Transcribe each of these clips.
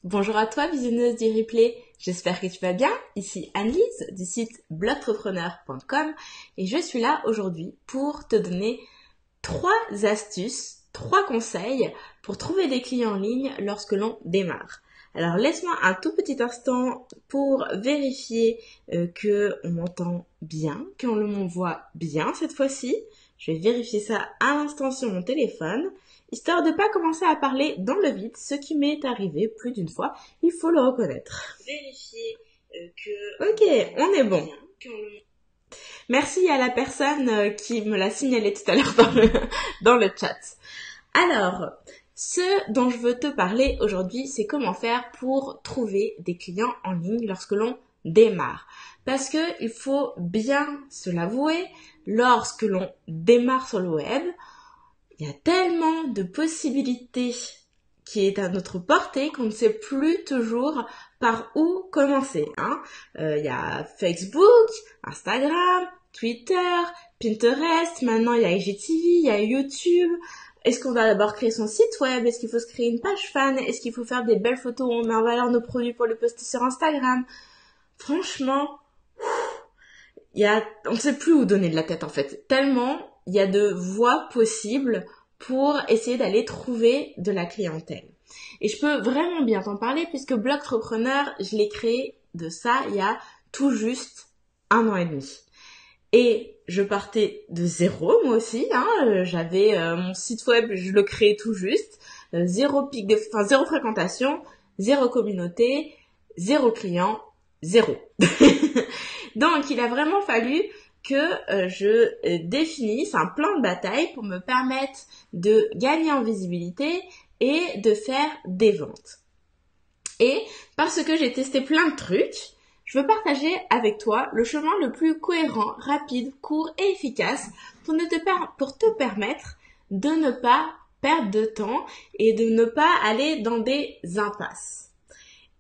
Bonjour à toi, visionneuse du replay. J'espère que tu vas bien. Ici Anne-Lise du site blogtrepreneur.com et je suis là aujourd'hui pour te donner 3 astuces, 3 conseils pour trouver des clients en ligne lorsque l'on démarre. Alors laisse-moi un tout petit instant pour vérifier que on m'entend bien, qu'on me voit bien cette fois-ci. Je vais vérifier ça à l'instant sur mon téléphone, histoire de pas commencer à parler dans le vide, ce qui m'est arrivé plus d'une fois, il faut le reconnaître. Vérifier que... Ok, on est bon. Merci à la personne qui me l'a signalé tout à l'heure dans le chat. Alors, ce dont je veux te parler aujourd'hui, c'est comment faire pour trouver des clients en ligne lorsque l'on démarre. Parce que il faut bien se l'avouer, lorsque l'on démarre sur le web, il y a tellement de possibilités qui est à notre portée qu'on ne sait plus toujours par où commencer. Il y a Facebook, Instagram, Twitter, Pinterest, maintenant il y a IGTV, il y a YouTube. Est-ce qu'on va d'abord créer son site web? Est-ce qu'il faut se créer une page fan? Est-ce qu'il faut faire des belles photos où on met en valeur nos produits pour les poster sur Instagram? Franchement, on ne sait plus où donner de la tête en fait. Tellement il y a de voies possibles pour essayer d'aller trouver de la clientèle. Et je peux vraiment bien t'en parler puisque Blogtrepreneur, je l'ai créé de ça il y a tout juste 1 an et demi. Et je partais de zéro, moi aussi. J'avais mon site web, je le créais tout juste. Zéro fréquentation, zéro communauté, zéro client, zéro. Donc, il a vraiment fallu que je définisse un plan de bataille pour me permettre de gagner en visibilité et de faire des ventes. Et parce que j'ai testé plein de trucs, je veux partager avec toi le chemin le plus cohérent, rapide, court et efficace pour te permettre de ne pas perdre de temps et de ne pas aller dans des impasses.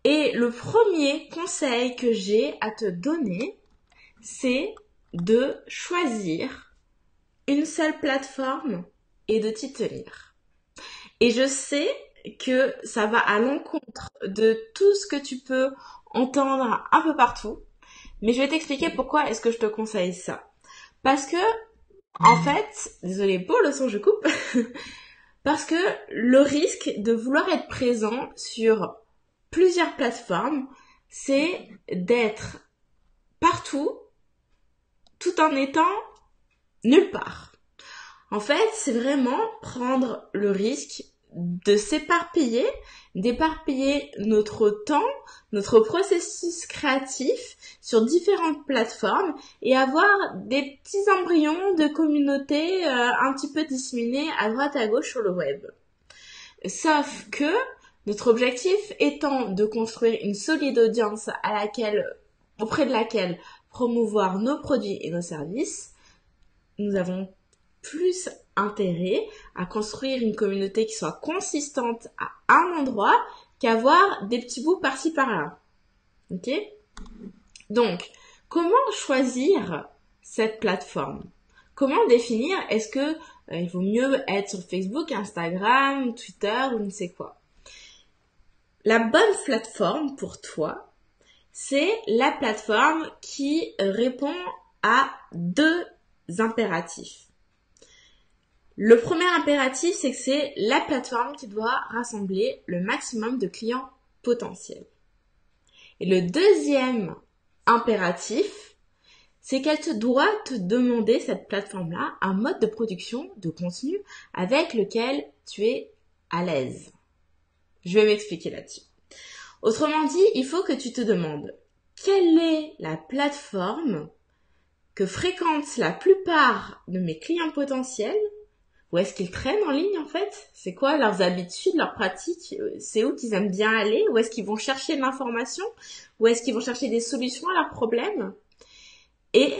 Et le premier conseil que j'ai à te donner, c'est de choisir une seule plateforme et de t'y tenir. Et je sais que ça va à l'encontre de tout ce que tu peux entendre un peu partout, mais je vais t'expliquer pourquoi est-ce que je te conseille ça. Parce que, en fait, désolée pour le son, je coupe, parce que le risque de vouloir être présent sur plusieurs plateformes, c'est d'être partout tout en étant nulle part. En fait, c'est vraiment prendre le risque de d'éparpiller notre temps, notre processus créatif sur différentes plateformes et avoir des petits embryons de communautés un petit peu disséminés à droite à gauche sur le web. Sauf que notre objectif étant de construire une solide audience auprès de laquelle promouvoir nos produits et nos services, nous avons plus intérêt à construire une communauté qui soit consistante à un endroit qu'avoir des petits bouts par-ci par-là. Ok? Donc, comment choisir cette plateforme? Comment définir est-ce que il vaut mieux être sur Facebook, Instagram, Twitter ou ne sais quoi? La bonne plateforme pour toi, c'est la plateforme qui répond à 2 impératifs. Le premier impératif, c'est que c'est la plateforme qui doit rassembler le maximum de clients potentiels. Et le deuxième impératif, c'est qu'elle doit te demander, cette plateforme-là, un mode de production de contenu avec lequel tu es à l'aise. Je vais m'expliquer là-dessus. Autrement dit, il faut que tu te demandes quelle est la plateforme que fréquentent la plupart de mes clients potentiels. Où est-ce qu'ils traînent en ligne en fait? C'est quoi leurs habitudes, leurs pratiques? C'est où qu'ils aiment bien aller? Où est-ce qu'ils vont chercher de l'information? Où est-ce qu'ils vont chercher des solutions à leurs problèmes? Et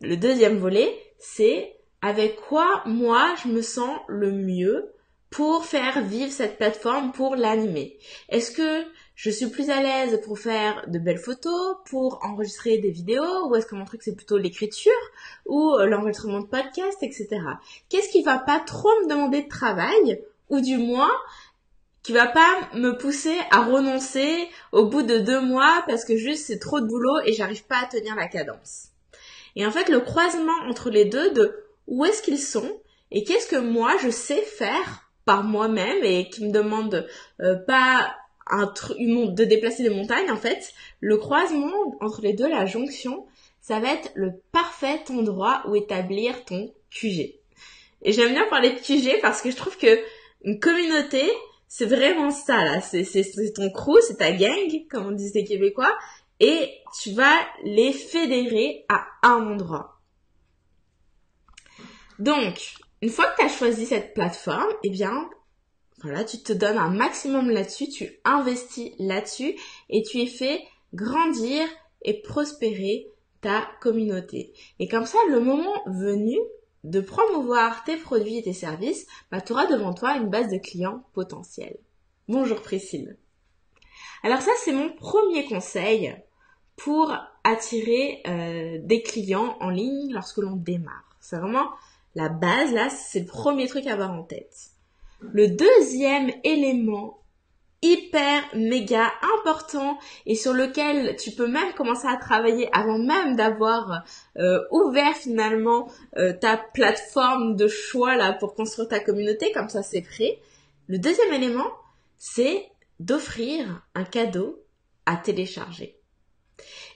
le deuxième volet, c'est avec quoi moi je me sens le mieux pour faire vivre cette plateforme, pour l'animer. Est-ce que je suis plus à l'aise pour faire de belles photos, pour enregistrer des vidéos, ou est-ce que mon truc c'est plutôt l'écriture, ou l'enregistrement de podcast, etc. Qu'est-ce qui va pas trop me demander de travail, ou du moins, qui va pas me pousser à renoncer au bout de 2 mois parce que juste c'est trop de boulot et j'arrive pas à tenir la cadence. Et en fait, le croisement entre les deux de où est-ce qu'ils sont et qu'est-ce que moi je sais faire par moi-même et qui me demande pas de déplacer des montagnes, en fait, le croisement entre les deux, la jonction, ça va être le parfait endroit où établir ton QG. Et j'aime bien parler de QG parce que je trouve que une communauté, c'est vraiment ça, là. C'est ton crew, c'est ta gang, comme on disait québécois, et tu vas les fédérer à un endroit. Donc, une fois que tu as choisi cette plateforme, eh bien, voilà, tu te donnes un maximum là-dessus, tu investis là-dessus et tu y fais grandir et prospérer ta communauté. Et comme ça, le moment venu de promouvoir tes produits et tes services, tu auras devant toi une base de clients potentiels. Bonjour Priscille. Alors ça, c'est mon premier conseil pour attirer des clients en ligne lorsque l'on démarre. C'est vraiment la base, là, c'est le premier truc à avoir en tête. Le deuxième élément hyper méga important et sur lequel tu peux même commencer à travailler avant même d'avoir ouvert finalement ta plateforme de choix là pour construire ta communauté, comme ça c'est prêt. Le deuxième élément, c'est d'offrir un cadeau à télécharger.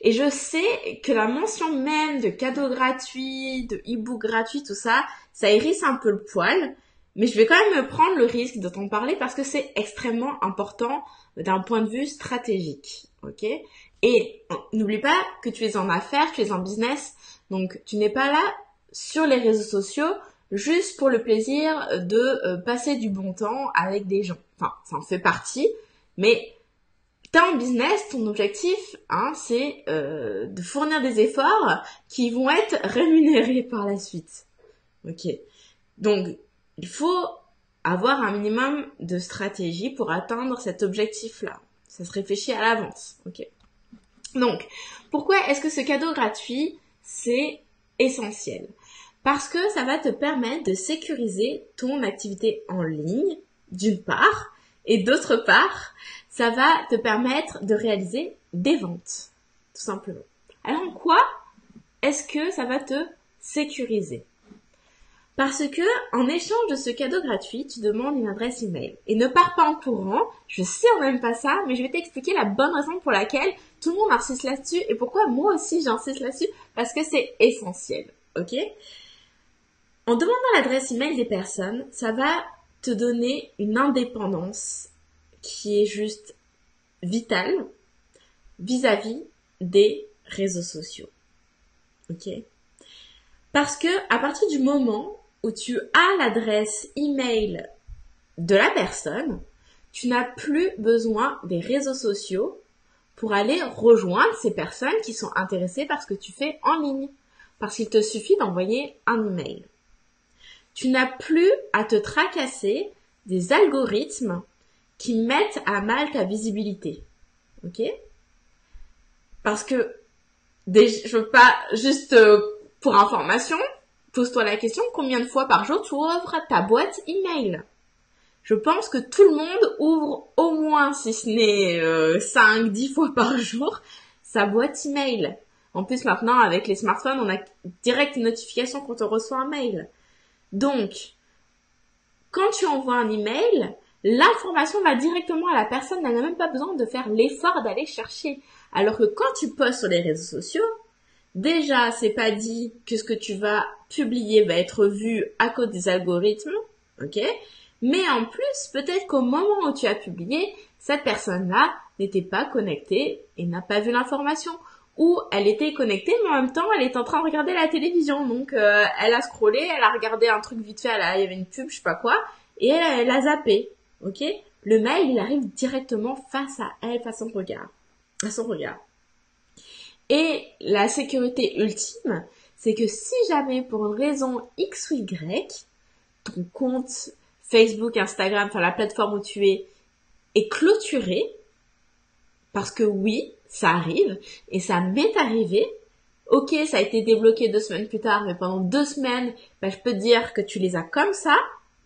Et je sais que la mention même de cadeaux gratuits, de e-book gratuits, tout ça, ça hérisse un peu le poil. Mais je vais quand même me prendre le risque de t'en parler parce que c'est extrêmement important d'un point de vue stratégique, ok? Et n'oublie pas que tu es en affaires, tu es en business, donc tu n'es pas là sur les réseaux sociaux juste pour le plaisir de passer du bon temps avec des gens. Enfin, ça en fait partie, mais t'es en business, ton objectif, c'est de fournir des efforts qui vont être rémunérés par la suite, ok? Donc, il faut avoir un minimum de stratégie pour atteindre cet objectif-là. Ça se réfléchit à l'avance, ok? Donc, pourquoi est-ce que ce cadeau gratuit, c'est essentiel? Parce que ça va te permettre de sécuriser ton activité en ligne, d'une part, et d'autre part, ça va te permettre de réaliser des ventes, tout simplement. Alors, en quoi est-ce que ça va te sécuriser? Parce que, en échange de ce cadeau gratuit, tu demandes une adresse email. Et ne pars pas en courant, je sais on n'aime pas ça, mais je vais t'expliquer la bonne raison pour laquelle tout le monde insiste là-dessus et pourquoi moi aussi j'insiste là-dessus, parce que c'est essentiel, ok? En demandant l'adresse email des personnes, ça va te donner une indépendance qui est juste vitale vis-à-vis des réseaux sociaux, ok? Parce que, à partir du moment où tu as l'adresse email de la personne, tu n'as plus besoin des réseaux sociaux pour aller rejoindre ces personnes qui sont intéressées par ce que tu fais en ligne. Parce qu'il te suffit d'envoyer un email. Tu n'as plus à te tracasser des algorithmes qui mettent à mal ta visibilité. Ok? Parce que, je veux pas juste pour information, pose-toi la question, combien de fois par jour tu ouvres ta boîte email? Je pense que tout le monde ouvre au moins, si ce n'est 5, 10 fois par jour, sa boîte email. En plus, maintenant, avec les smartphones, on a direct une notification quand on reçoit un mail. Donc, quand tu envoies un email, l'information va directement à la personne, elle n'a même pas besoin de faire l'effort d'aller chercher. Alors que quand tu postes sur les réseaux sociaux, déjà, c'est pas dit que ce que tu vas publier va être vu à cause des algorithmes, ok? Mais en plus, peut-être qu'au moment où tu as publié, cette personne-là n'était pas connectée et n'a pas vu l'information. Ou elle était connectée, mais en même temps, elle est en train de regarder la télévision. Donc, elle a scrollé, elle a regardé un truc vite fait, il y avait une pub, je sais pas quoi, et elle a zappé, ok? Le mail, il arrive directement face à elle, à son regard. Et la sécurité ultime, c'est que si jamais pour une raison X ou Y, ton compte Facebook, Instagram, enfin la plateforme où tu es, est clôturé, parce que oui, ça arrive, et ça m'est arrivé, ok, ça a été débloqué 2 semaines plus tard, mais pendant 2 semaines, je peux te dire que tu les as comme ça,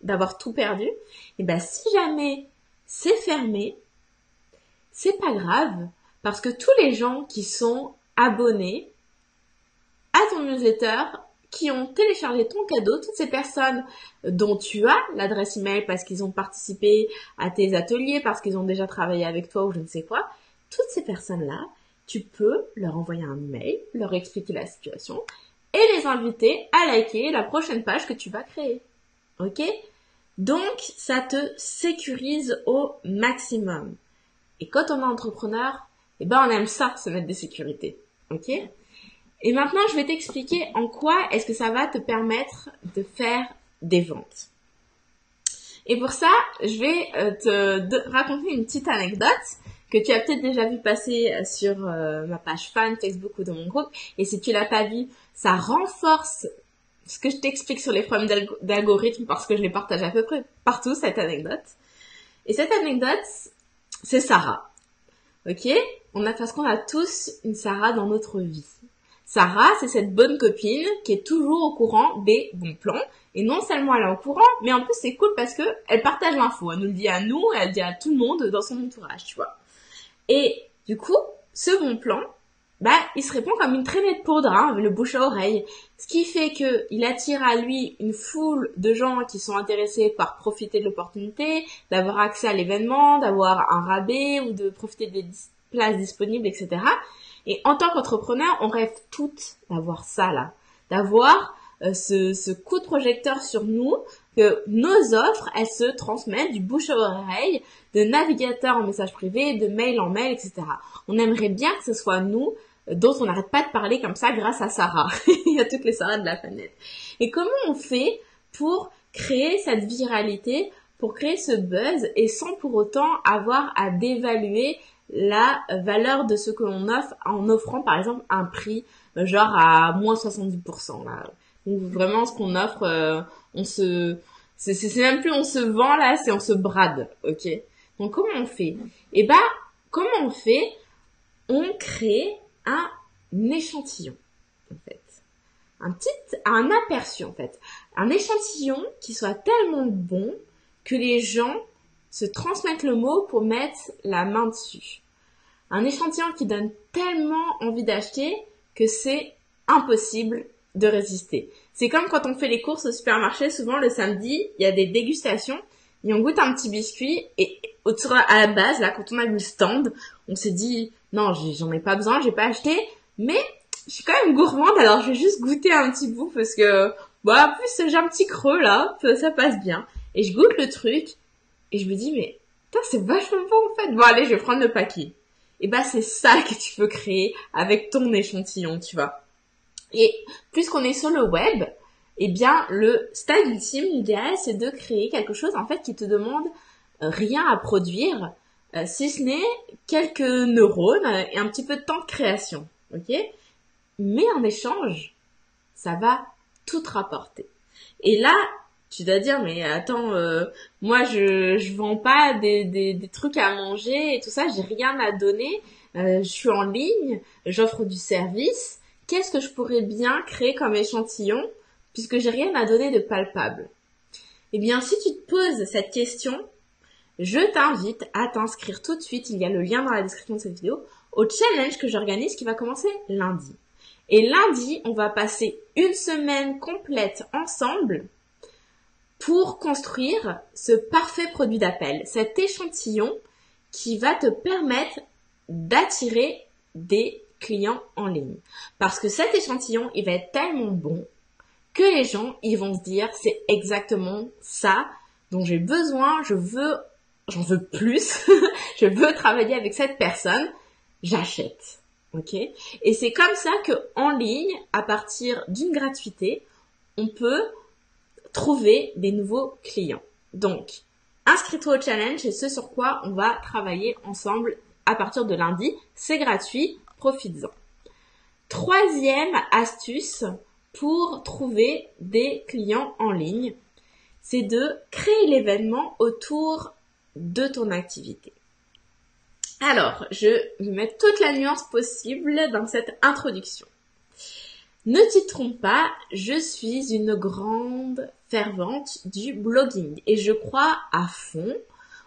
d'avoir tout perdu, et si jamais c'est fermé, c'est pas grave, parce que tous les gens qui sont abonnés à ton newsletter, qui ont téléchargé ton cadeau, toutes ces personnes dont tu as l'adresse email parce qu'ils ont participé à tes ateliers, parce qu'ils ont déjà travaillé avec toi ou je ne sais quoi, toutes ces personnes-là, tu peux leur envoyer un email, leur expliquer la situation et les inviter à liker la prochaine page que tu vas créer. Ok? Donc, ça te sécurise au maximum. Et quand on est entrepreneur, on aime ça, se mettre des sécurités. Ok? Et maintenant, je vais t'expliquer en quoi est-ce que ça va te permettre de faire des ventes. Et pour ça, je vais te raconter une petite anecdote que tu as peut-être déjà vu passer sur ma page fan Facebook ou dans mon groupe. Et si tu l'as pas vu, ça renforce ce que je t'explique sur les problèmes d'algorithme parce que je les partage à peu près partout, cette anecdote. Et cette anecdote, c'est Sarah. Ok? Parce qu'on a tous une Sarah dans notre vie. Sarah, c'est cette bonne copine qui est toujours au courant des bons plans. Et non seulement elle est au courant, mais en plus c'est cool parce que elle partage l'info. Elle nous le dit à nous, elle le dit à tout le monde dans son entourage, tu vois. Et du coup, ce bon plan, il se répand comme une traînée de poudre, le bouche à oreille. Ce qui fait que il attire à lui une foule de gens qui sont intéressés par profiter de l'opportunité, d'avoir accès à l'événement, d'avoir un rabais ou de profiter des places disponibles, etc. Et en tant qu'entrepreneur, on rêve toutes d'avoir ça là, d'avoir ce coup de projecteur sur nous, que nos offres, elles se transmettent du bouche à oreille, de navigateur en message privé, de mail en mail, etc. On aimerait bien que ce soit nous dont on n'arrête pas de parler comme ça grâce à Sarah. Il y a toutes les Sarah de la planète. Et comment on fait pour créer cette viralité, pour créer ce buzz et sans pour autant avoir à dévaluer la valeur de ce que l'on offre en offrant par exemple un prix genre à moins 70% là. Donc vraiment ce qu'on offre, c'est même plus on se vend là, c'est on se brade, ok. Donc comment on fait? Comment on fait? On crée un échantillon en fait, un aperçu en fait, un échantillon qui soit tellement bon que les gens se transmettent le mot pour mettre la main dessus. Un échantillon qui donne tellement envie d'acheter que c'est impossible de résister. C'est comme quand on fait les courses au supermarché, souvent le samedi, il y a des dégustations et on goûte un petit biscuit et à la base, là, quand on a vu le stand, on s'est dit, non, j'en ai pas besoin, j'ai pas acheté, mais je suis quand même gourmande, alors je vais juste goûter un petit bout parce que, en plus, j'ai un petit creux là, ça passe bien. Et je goûte le truc et je me dis, mais, putain, c'est vachement bon en fait. Bon, allez, je vais prendre le paquet. Et c'est ça que tu peux créer avec ton échantillon, tu vois. Et puisqu'on est sur le web, le stade ultime, l'idéal, c'est de créer quelque chose, en fait, qui te demande rien à produire, si ce n'est quelques neurones et un petit peu de temps de création, ok? Mais en échange, ça va tout te rapporter. Et là, tu dois dire, mais attends, moi je vends pas des trucs à manger et tout ça, j'ai rien à donner, je suis en ligne, j'offre du service, qu'est-ce que je pourrais bien créer comme échantillon puisque j'ai rien à donner de palpable? Eh bien, si tu te poses cette question, je t'invite à t'inscrire tout de suite, il y a le lien dans la description de cette vidéo, au challenge que j'organise qui va commencer lundi. Et lundi, on va passer une semaine complète ensemble pour construire ce parfait produit d'appel, cet échantillon qui va te permettre d'attirer des clients en ligne. Parce que cet échantillon, il va être tellement bon que les gens, ils vont se dire, c'est exactement ça dont j'ai besoin, j'en veux plus, je veux travailler avec cette personne, j'achète. Ok? Et c'est comme ça que en ligne, à partir d'une gratuité, on peut trouver des nouveaux clients. Donc, inscris-toi au challenge, c'est ce sur quoi on va travailler ensemble à partir de lundi. C'est gratuit, profites-en. Troisième astuce pour trouver des clients en ligne, c'est de créer l'événement autour de ton activité. Alors, je vais mettre toute la nuance possible dans cette introduction. Ne t'y trompe pas, je suis une grande fervente du blogging et je crois à fond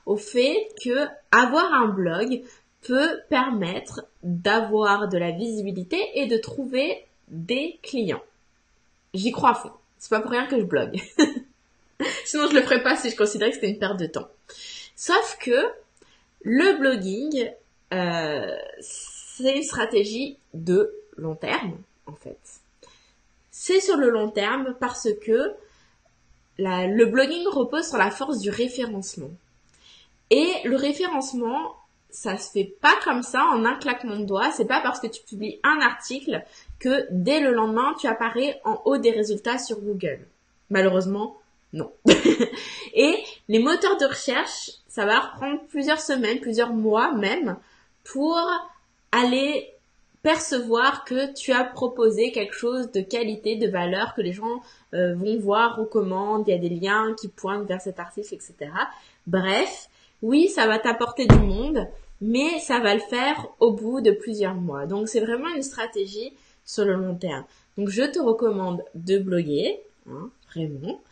au fait que avoir un blog peut permettre d'avoir de la visibilité et de trouver des clients. J'y crois à fond. C'est pas pour rien que je blogue. Sinon, je le ferais pas si je considérais que c'était une perte de temps. Sauf que le blogging, c'est une stratégie de long terme, en fait. C'est sur le long terme parce que le blogging repose sur la force du référencement. Et le référencement, ça se fait pas comme ça en un claquement de doigts. C'est pas parce que tu publies un article que dès le lendemain, tu apparais en haut des résultats sur Google. Malheureusement, non. Et les moteurs de recherche, ça va leur prendre plusieurs semaines, plusieurs mois même, pour aller percevoir que tu as proposé quelque chose de qualité, de valeur, que les gens vont voir, recommandent, il y a des liens qui pointent vers cet article, etc. Bref, oui, ça va t'apporter du monde, mais ça va le faire au bout de plusieurs mois. Donc, c'est vraiment une stratégie sur le long terme. Donc, je te recommande de bloguer, hein, vraiment,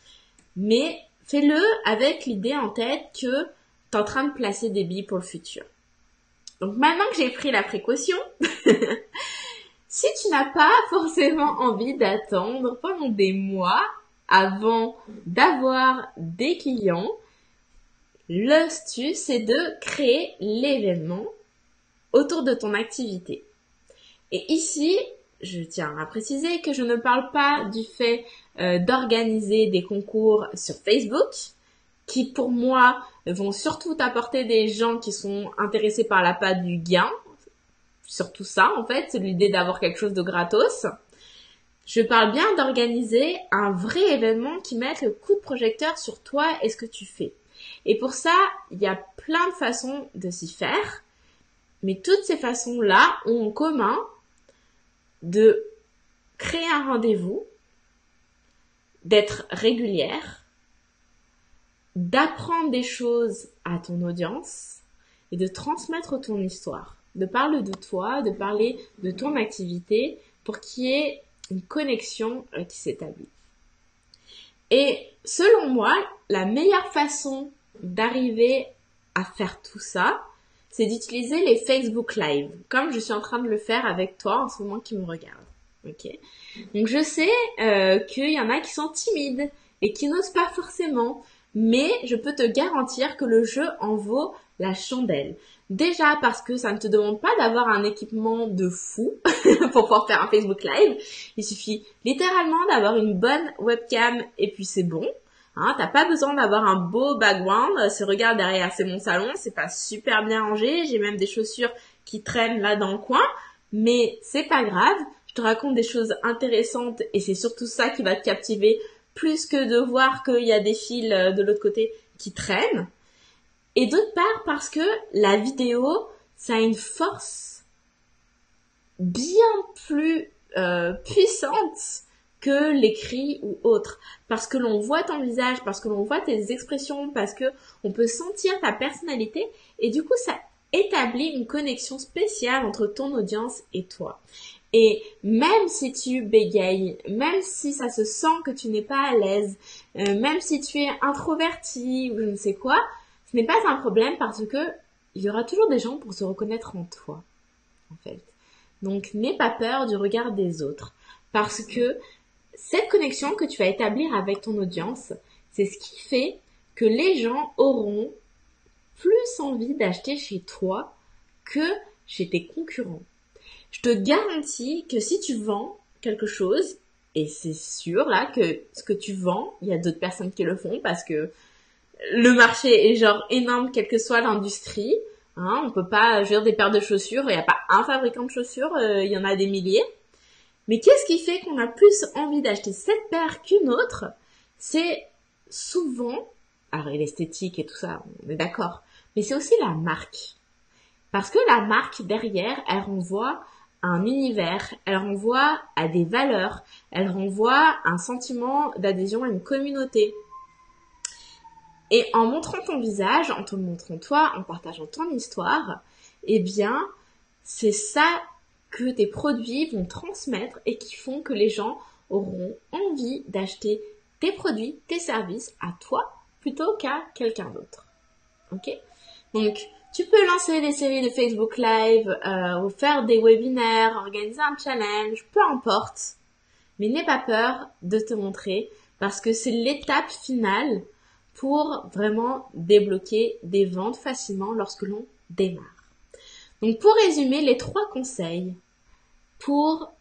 mais fais-le avec l'idée en tête que tu es en train de placer des billes pour le futur. Donc, maintenant que j'ai pris la précaution, si tu n'as pas forcément envie d'attendre pendant des mois avant d'avoir des clients, l'astuce, c'est de créer l'événement autour de ton activité. Et ici, je tiens à préciser que je ne parle pas du fait d'organiser des concours sur Facebook, qui pour moi vont surtout t'apporter des gens qui sont intéressés par l'appât du gain. Surtout ça, en fait, c'est l'idée d'avoir quelque chose de gratos. Je parle bien d'organiser un vrai événement qui mette le coup de projecteur sur toi et ce que tu fais. Et pour ça, il y a plein de façons de s'y faire. Mais toutes ces façons-là ont en commun de créer un rendez-vous, d'être régulière, d'apprendre des choses à ton audience et de transmettre ton histoire. De parler de toi, de parler de ton activité pour qu'il y ait une connexion qui s'établit. Et selon moi, la meilleure façon d'arriver à faire tout ça, c'est d'utiliser les Facebook Live, comme je suis en train de le faire avec toi en ce moment qui me regarde. Ok. Donc je sais qu'il y en a qui sont timides et qui n'osent pas forcément, mais je peux te garantir que le jeu en vaut la chandelle. Déjà parce que ça ne te demande pas d'avoir un équipement de fou pour pouvoir faire un Facebook Live. Il suffit littéralement d'avoir une bonne webcam et puis c'est bon. Hein, t'as pas besoin d'avoir un beau background. Si regarde derrière, c'est mon salon, c'est pas super bien rangé. J'ai même des chaussures qui traînent là dans le coin, mais c'est pas grave. Je te raconte des choses intéressantes et c'est surtout ça qui va te captiver plus que de voir qu'il y a des fils de l'autre côté qui traînent. Et d'autre part parce que la vidéo, ça a une force bien plus puissante que l'écrit ou autre. Parce que l'on voit ton visage, parce que l'on voit tes expressions, parce que on peut sentir ta personnalité et du coup ça établit une connexion spéciale entre ton audience et toi. Et même si tu bégayes, même si ça se sent que tu n'es pas à l'aise, même si tu es introverti ou je ne sais quoi, ce n'est pas un problème parce que il y aura toujours des gens pour se reconnaître en toi, en fait. Donc, n'aie pas peur du regard des autres parce que cette connexion que tu vas établir avec ton audience, c'est ce qui fait que les gens auront plus envie d'acheter chez toi que chez tes concurrents. Je te garantis que si tu vends quelque chose, et c'est sûr là que ce que tu vends, il y a d'autres personnes qui le font parce que le marché est genre énorme quelle que soit l'industrie. Hein, on peut pas dire des paires de chaussures, il n'y a pas un fabricant de chaussures, il y en a des milliers. Mais qu'est-ce qui fait qu'on a plus envie d'acheter cette paire qu'une autre? C'est souvent, alors l'esthétique et tout ça, on est d'accord, mais c'est aussi la marque. Parce que la marque derrière, elle renvoie à un univers, elle renvoie à des valeurs, elle renvoie à un sentiment d'adhésion à une communauté. Et en montrant ton visage, en te montrant toi, en partageant ton histoire, eh bien, c'est ça que tes produits vont transmettre et qui font que les gens auront envie d'acheter tes produits, tes services à toi plutôt qu'à quelqu'un d'autre. Ok? Donc, tu peux lancer des séries de Facebook Live, ou faire des webinaires, organiser un challenge, peu importe. Mais n'aie pas peur de te montrer parce que c'est l'étape finale pour vraiment débloquer des ventes facilement lorsque l'on démarre. Donc, pour résumer, les 3 conseils pour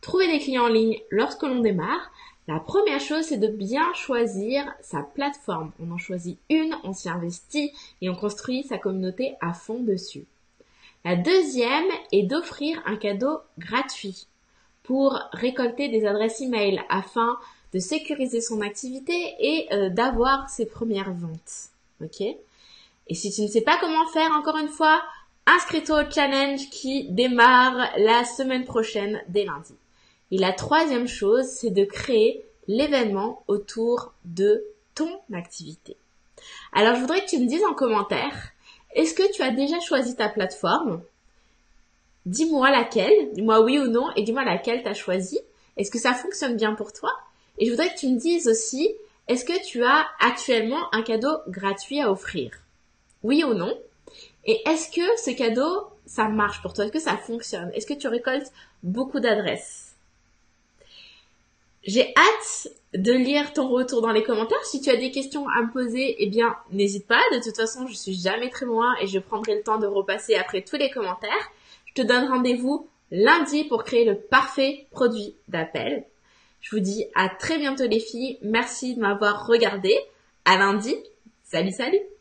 trouver des clients en ligne lorsque l'on démarre, la première chose, c'est de bien choisir sa plateforme. On en choisit une, on s'y investit et on construit sa communauté à fond dessus. La deuxième est d'offrir un cadeau gratuit pour récolter des adresses email afin de sécuriser son activité et d'avoir ses premières ventes. Ok? Et si tu ne sais pas comment faire, encore une fois, inscris-toi au challenge qui démarre la semaine prochaine dès lundi. Et la troisième chose, c'est de créer l'événement autour de ton activité. Alors, je voudrais que tu me dises en commentaire, est-ce que tu as déjà choisi ta plateforme? Dis-moi laquelle, dis-moi oui ou non, et dis-moi laquelle tu as choisi. Est-ce que ça fonctionne bien pour toi? Et je voudrais que tu me dises aussi, est-ce que tu as actuellement un cadeau gratuit à offrir? Oui ou non? Et est-ce que ce cadeau, ça marche pour toi? Est-ce que ça fonctionne? Est-ce que tu récoltes beaucoup d'adresses? J'ai hâte de lire ton retour dans les commentaires. Si tu as des questions à me poser, eh bien, n'hésite pas. De toute façon, je suis jamais très loin et je prendrai le temps de repasser après tous les commentaires. Je te donne rendez-vous lundi pour créer le parfait produit d'appel. Je vous dis à très bientôt les filles. Merci de m'avoir regardé. À lundi. Salut, salut!